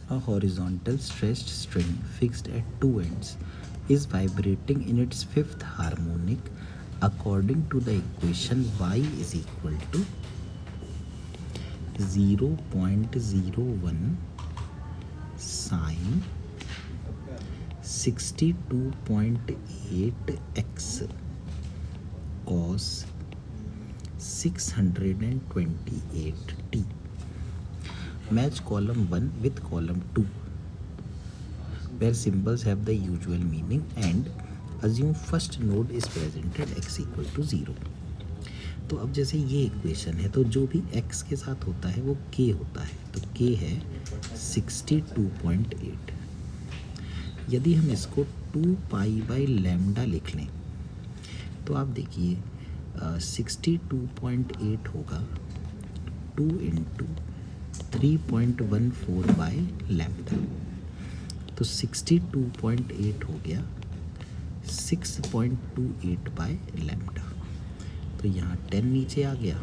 A horizontal stretched string fixed at two ends is vibrating in its fifth harmonic according to the equation y is equal to 0.01 sine 62.8 x cos 628 t. Match column 1 with column 2 where symbols have the usual meaning and assume first node is presented x equal to 0. तो अब जैसे ये equation है तो जो भी x के साथ होता है वो k होता है, तो k है 62.8. यदि हम इसको 2 पाई बाई लैम्डा लिख लें तो आप देखिए 62.8 होगा 2 इंटू 3.14 बाई लैम्डा, तो 62.8 हो गया 6.28 बाई लैम्डा. तो यहाँ 10 नीचे आ गया,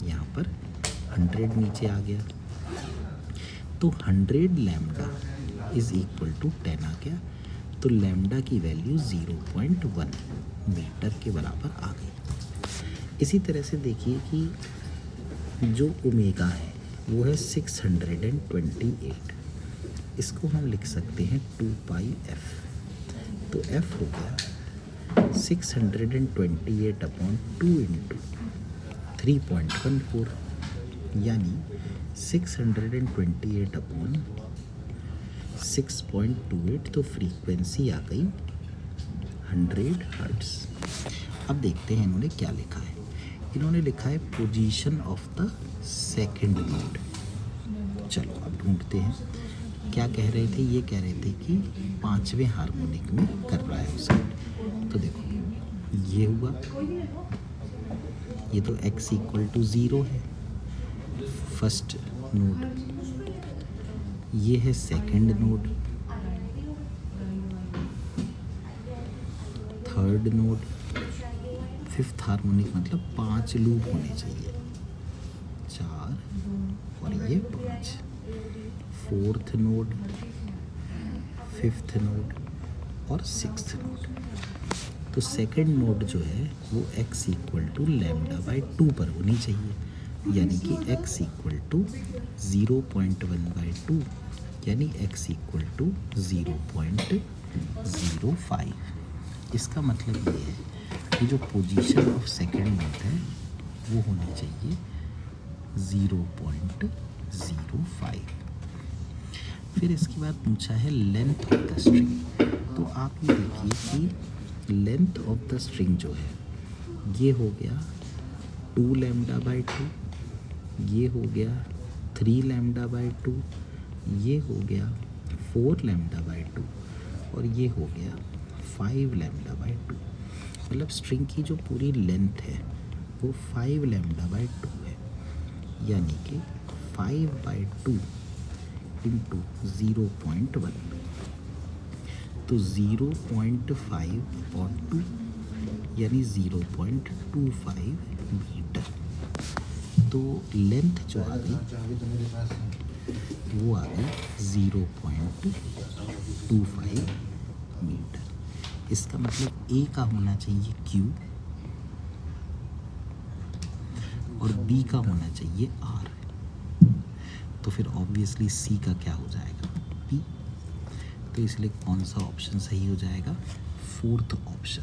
यहाँ पर 100 नीचे आ गया, तो 100 लैम्डा इज इक्वल टू 10 आ गया. तो लैम्डा की वैल्यू 0.1 मीटर के बराबर आ गई. इसी तरह से देखिए कि जो ओमेगा है वो है 628. इसको हम लिख सकते हैं 2 पाई एफ. तो एफ हो गया 628 अपॉन 2 इंटू 3.14 यानी 628 अपॉन 6.28. तो फ्रीक्वेंसी आ गई 100 हर्ट्ज. अब देखते हैं इन्होंने क्या लिखा है. इन्होंने लिखा है position of the second node. चलो अब ढूंढते हैं क्या कह रहे थे. ये कह रहे थे कि 5वें हार्मोनिक में कर रहा है उसको. तो देखो ये हुआ, ये तो x इक्वल टू 0 है फर्स्ट नोड, ये है second node, third node, fifth harmonic मतलब 5 लूप होने चाहिए, 4 और ये 5. फोर्थ नोड, फिफ्थ नोड और सिक्स्थ नोड. तो सेकंड नोड जो है वो x equal to lambda by 2 पर होनी चाहिए, यानी कि x इक्वल टू 0.1/2 यानी x इक्वल टू 0.05. इसका मतलब ये है कि जो पोजीशन ऑफ सेकंड नोड है वो होनी चाहिए 0.05. फिर इसके बाद पूछा है लेंथ ऑफ द स्ट्रिंग. तो आप ये देखिए कि लेंथ ऑफ द स्ट्रिंग जो है ये हो गया 2 लैम्डा बाई 2, ये हो गया 3 लैम्डा बाई 2, ये हो गया 4 लैम्डा बाई 2 और ये हो गया 5 लैम्डा बाई 2. मतलब स्ट्रिंग की जो पूरी लेंथ है वो 5 लैम्डा बाई 2 है, यानी कि 5/2 इंटू 0.1. तो 0.5 और 2 यानी 0.25 मीटर. तो लेंथ जो आ गई वो आ गई 0.25 मीटर. इसका मतलब A का होना चाहिए Q और B का होना चाहिए R. तो फिर ऑब्वियसली C का क्या हो जाएगा P. तो इसलिए कौन सा ऑप्शन सही हो जाएगा, फोर्थ ऑप्शन.